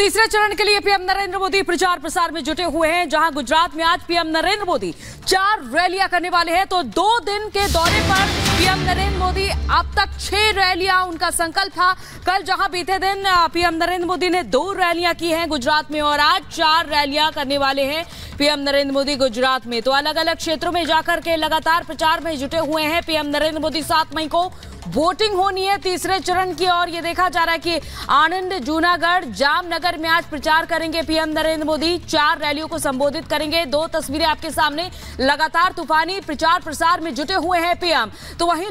तीसरे चरण के लिए पीएम नरेंद्र मोदी प्रचार प्रसार में जुटे हुए हैं, जहां गुजरात में आज पीएम नरेंद्र मोदी 4 रैलियां करने वाले हैं। तो 2 दिन के दौरे पर पीएम नरेंद्र मोदी अब तक 6 रैलियां उनका संकल्प था। कल जहां बीते दिन पीएम नरेंद्र मोदी ने 2 रैलियां की हैं गुजरात में, और आज 4 रैलियां करने वाले हैं पीएम नरेंद्र मोदी गुजरात में। तो अलग अलग क्षेत्रों में जाकर के लगातार प्रचार में जुटे हुए हैं पीएम नरेंद्र मोदी। 7 मई को वोटिंग होनी है तीसरे चरण की, और ये देखा जा रहा है कि आनंद, जूनागढ़, जामनगर में आज प्रचार करेंगे पीएम नरेंद्र मोदी। 4 रैलियों को संबोधित करेंगे। 2 तस्वीरें आपके सामने, लगातार तूफानी प्रचार प्रसार में जुटे हुए हैं पीएम। तो वहीं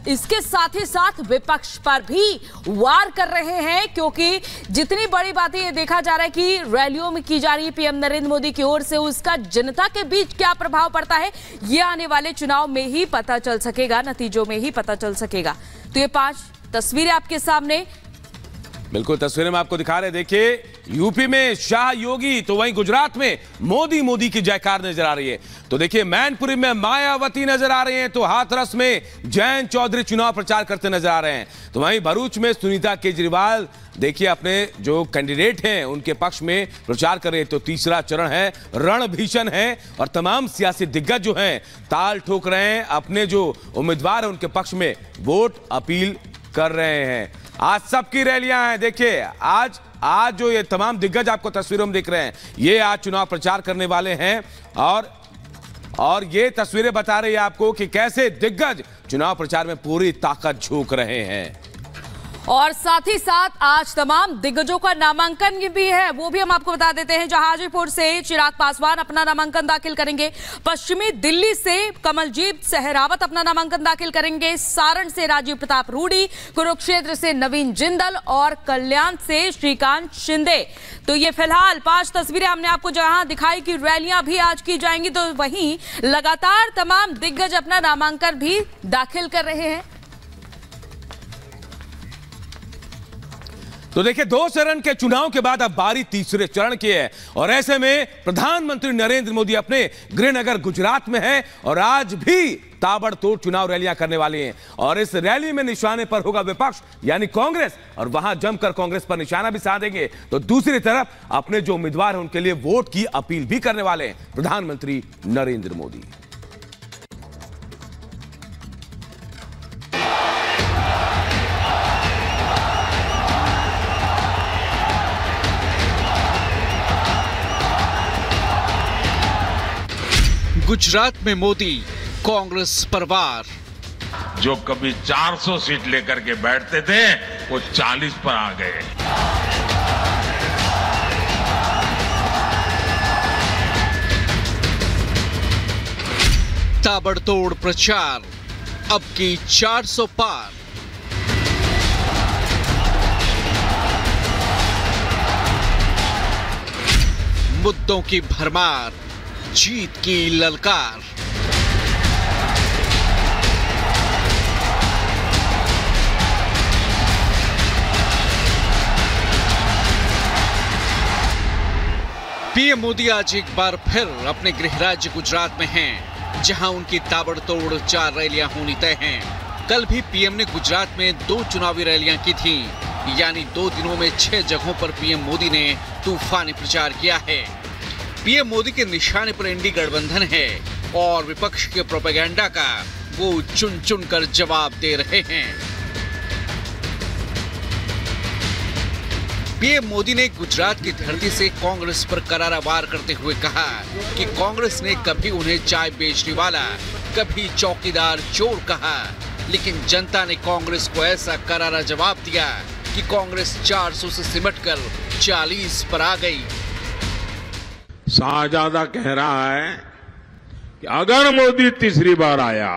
इसके साथ ही साथ विपक्ष पर भी वार कर रहे हैं, क्योंकि जितनी बड़ी बातें ये देखा जा रहा है कि रैलियों में की जा रही है पीएम नरेंद्र मोदी की ओर से, उसका जनता के बीच क्या प्रभाव पड़ता है ये आने वाले चुनाव में ही पता चल सकेगा, नतीजों में ही पता चल सकेगा। तो ये 5 तस्वीरें आपके सामने, बिल्कुल तस्वीरें में आपको दिखा रहे। देखिए, यूपी में शाह योगी, तो वहीं गुजरात में मोदी मोदी की जयकार नजर आ रही है। तो देखिए, मैनपुरी में मायावती नजर आ रही हैं, तो हाथरस में जयंत चौधरी चुनाव प्रचार करते नजर आ रहे हैं। तो वहीं भरूच में सुनीता केजरीवाल देखिए अपने जो कैंडिडेट हैं उनके पक्ष में प्रचार कर रहे हैं। तो तीसरा चरण है, रण भीषण है, और तमाम सियासी दिग्गज जो हैं ताल ठोक रहे हैं, अपने जो उम्मीदवार है उनके पक्ष में वोट अपील कर रहे हैं। आज सबकी रैलियां हैं। देखिए, आज जो ये तमाम दिग्गज आपको तस्वीरों में दिख रहे हैं, ये आज चुनाव प्रचार करने वाले हैं, और ये तस्वीरें बता रही है आपको कि कैसे दिग्गज चुनाव प्रचार में पूरी ताकत झोंक रहे हैं। और साथ ही साथ आज तमाम दिग्गजों का नामांकन भी है, वो भी हम आपको बता देते हैं। हाजीपुर से चिराग पासवान अपना नामांकन दाखिल करेंगे, पश्चिमी दिल्ली से कमलजीत सहरावत अपना नामांकन दाखिल करेंगे, सारण से राजीव प्रताप रूडी, कुरुक्षेत्र से नवीन जिंदल और कल्याण से श्रीकांत शिंदे। तो ये फिलहाल 5 तस्वीरें हमने आपको जहां दिखाई कि रैलियां भी आज की जाएंगी, तो वहीं लगातार तमाम दिग्गज अपना नामांकन भी दाखिल कर रहे हैं। तो देखिए, 2 चरण के चुनाव के बाद अब बारी तीसरे चरण की है, और ऐसे में प्रधानमंत्री नरेंद्र मोदी अपने गृहनगर गुजरात में हैं, और आज भी ताबड़तोड़ चुनाव रैलियां करने वाली हैं। और इस रैली में निशाने पर होगा विपक्ष यानी कांग्रेस, और वहां जमकर कांग्रेस पर निशाना भी साधेंगे। तो दूसरी तरफ अपने जो उम्मीदवार हैं उनके लिए वोट की अपील भी करने वाले हैं प्रधानमंत्री नरेंद्र मोदी। गुजरात में मोदी कांग्रेस पर वार। जो कभी 400 सीट लेकर के बैठते थे वो 40 पर आ गए। ताबड़तोड़ प्रचार, अब की 400 पार। मुद्दों की भरमार, जीत की ललकार। पीएम मोदी आज एक बार फिर अपने गृह राज्य गुजरात में हैं, जहां उनकी ताबड़तोड़ 4 रैलियां होनी तय हैं। कल भी पीएम ने गुजरात में 2 चुनावी रैलियां की थीं, यानी 2 दिनों में 6 जगहों पर पीएम मोदी ने तूफानी प्रचार किया है। पीएम मोदी के निशाने पर एनडीए गठबंधन है, और विपक्ष के प्रोपेगेंडा का वो चुन चुन कर जवाब दे रहे हैं। पीएम मोदी ने गुजरात की धरती से कांग्रेस पर करारा वार करते हुए कहा कि कांग्रेस ने कभी उन्हें चाय बेचने वाला, कभी चौकीदार चोर कहा, लेकिन जनता ने कांग्रेस को ऐसा करारा जवाब दिया कि कांग्रेस 400 से सिमटकर 40 पर आ गई। शाहजादा कह रहा है कि अगर मोदी तीसरी बार आया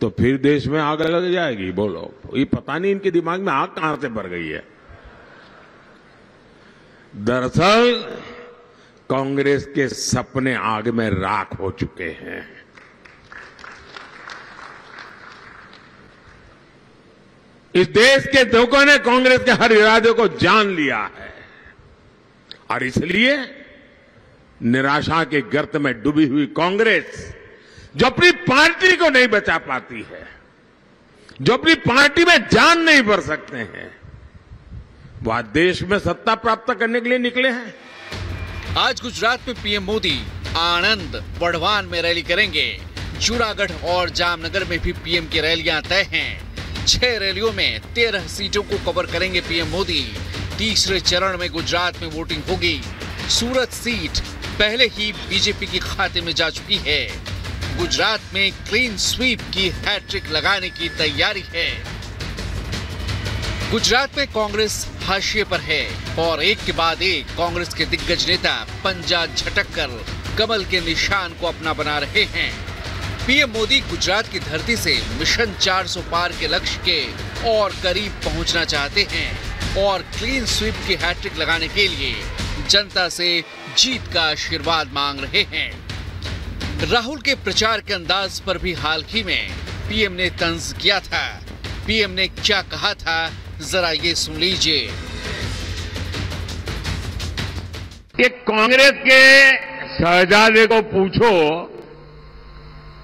तो फिर देश में आग लग जाएगी। बोलो, ये पता नहीं इनके दिमाग में आग कहां से भर गई है। दरअसल कांग्रेस के सपने आग में राख हो चुके हैं। इस देश के लोगों ने कांग्रेस के हर इरादे को जान लिया है, और इसलिए निराशा के गर्त में डूबी हुई कांग्रेस, जो अपनी पार्टी को नहीं बचा पाती है, जो अपनी पार्टी में जान नहीं भर सकते हैं, वह देश में सत्ता प्राप्त करने के लिए निकले हैं। आज गुजरात में पीएम मोदी आणंद, वढ़वान में रैली करेंगे। जूनागढ़ और जामनगर में भी पीएम की रैलियां तय हैं। 6 रैलियों में 13 सीटों को कवर करेंगे पीएम मोदी। तीसरे चरण में गुजरात में वोटिंग होगी। सूरत सीट पहले ही बीजेपी के खाते में जा चुकी है। गुजरात में क्लीन स्वीप की हैट्रिक लगाने की तैयारी है। गुजरात में कांग्रेस हाशिए पर है और एक के बाद एक कांग्रेस के दिग्गज नेता पंजा झटककर कमल के निशान को अपना बना रहे हैं। पीएम मोदी गुजरात की धरती से मिशन 400 पार के लक्ष्य के और करीब पहुंचना चाहते हैं और क्लीन स्वीप की हैट्रिक लगाने के लिए जनता से जीत का आशीर्वाद मांग रहे हैं। राहुल के प्रचार के अंदाज पर भी हाल ही में पीएम ने तंज किया था। पीएम ने क्या कहा था, जरा ये सुन लीजिए। कि कांग्रेस के शहजादे को पूछो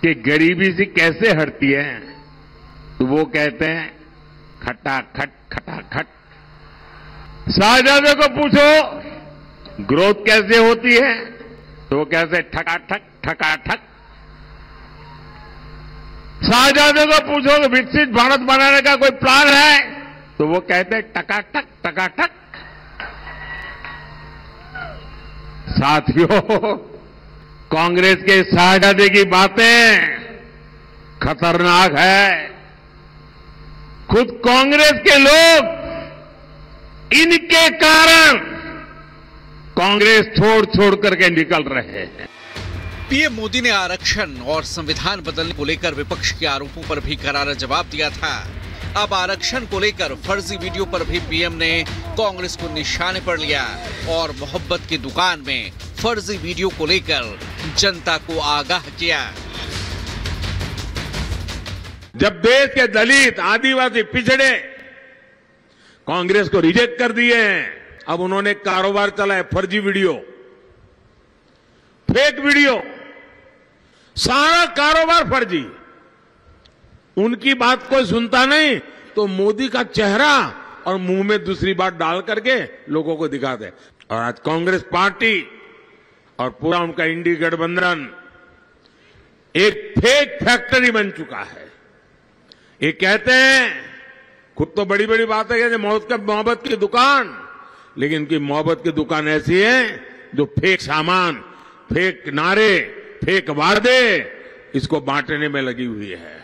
कि गरीबी से कैसे हटती है, तो वो कहते हैं खटाखट खटाखट। शहजादे को पूछो ग्रोथ कैसे होती है, तो वो कहते ठकाठक ठकाठक। शहजादे को पूछो कि विकसित भारत बनाने का कोई प्लान है, तो वो कहते टकाटक टकाटक। साथियों, कांग्रेस के शहजादे की बातें खतरनाक है। खुद कांग्रेस के लोग इनके कारण कांग्रेस छोड़ करके निकल रहे हैं। पीएम मोदी ने आरक्षण और संविधान बदलने को लेकर विपक्ष के आरोपों पर भी करारा जवाब दिया था। अब आरक्षण को लेकर फर्जी वीडियो पर भी पीएम ने कांग्रेस को निशाने पर लिया और मोहब्बत की दुकान में फर्जी वीडियो को लेकर जनता को आगाह किया। जब देश के दलित, आदिवासी, पिछड़े कांग्रेस को रिजेक्ट कर दिए हैं, अब उन्होंने कारोबार चलाया फर्जी वीडियो, फेक वीडियो, सारा कारोबार फर्जी। उनकी बात कोई सुनता नहीं तो मोदी का चेहरा और मुंह में दूसरी बात डाल करके लोगों को दिखा दे। और आज कांग्रेस पार्टी और पूरा उनका इंडी गठबंधन एक फेक फैक्ट्री बन चुका है। ये कहते हैं, खुद तो बड़ी बड़ी बातें कहते हैं, मोहब्बत की दुकान, लेकिन इनकी मोहब्बत की दुकान ऐसी है जो फेक सामान, फेक नारे, फेक वादे इसको बांटने में लगी हुई है।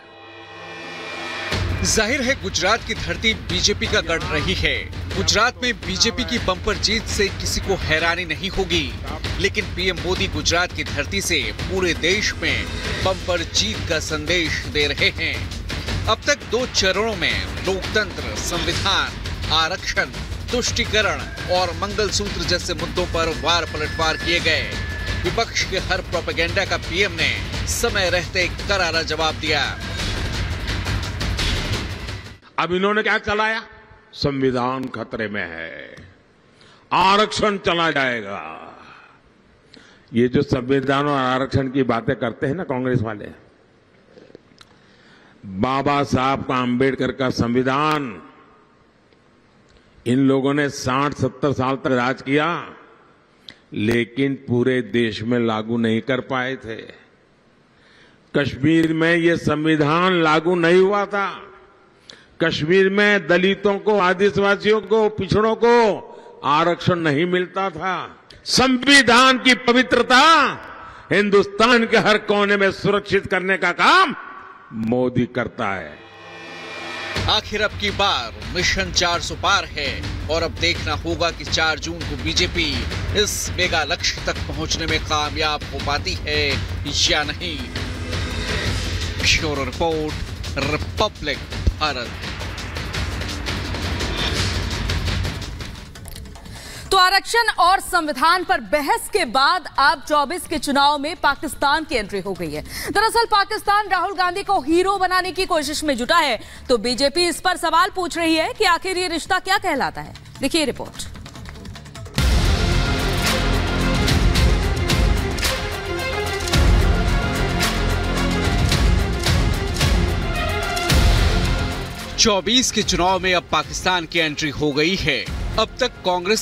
जाहिर है गुजरात की धरती बीजेपी का गढ़ रही है। गुजरात में बीजेपी की बम्पर जीत से किसी को हैरानी नहीं होगी, लेकिन पीएम मोदी गुजरात की धरती से पूरे देश में बम्पर जीत का संदेश दे रहे हैं। अब तक 2 चरणों में लोकतंत्र, संविधान, आरक्षण, तुष्टीकरण और मंगलसूत्र जैसे मुद्दों पर वार पलटवार किए गए। विपक्ष के हर प्रोपेगेंडा का पीएम ने समय रहते करारा जवाब दिया। अब इन्होंने क्या चलाया? संविधान खतरे में है, आरक्षण चला जाएगा। ये जो संविधान और आरक्षण की बातें करते हैं ना कांग्रेस वाले, बाबा साहब का अंबेडकर का संविधान इन लोगों ने 60-70 साल तक राज किया, लेकिन पूरे देश में लागू नहीं कर पाए थे। कश्मीर में ये संविधान लागू नहीं हुआ था। कश्मीर में दलितों को, आदिवासियों को, पिछड़ों को आरक्षण नहीं मिलता था। संविधान की पवित्रता हिंदुस्तान के हर कोने में सुरक्षित करने का काम मोदी करता है। आखिर अब की बार मिशन 400 पार है और अब देखना होगा कि 4 जून को बीजेपी इस मेगा लक्ष्य तक पहुंचने में कामयाब हो पाती है या नहीं। Bureau report, Republic Bharat. तो आरक्षण और संविधान पर बहस के बाद अब 24 के चुनाव में पाकिस्तान की एंट्री हो गई है। दरअसल पाकिस्तान राहुल गांधी को हीरो बनाने की कोशिश में जुटा है, तो बीजेपी इस पर सवाल पूछ रही है कि आखिर ये रिश्ता क्या कहलाता है। देखिए रिपोर्ट। चौबीस के चुनाव में अब पाकिस्तान की एंट्री हो गई है। अब तक कांग्रेस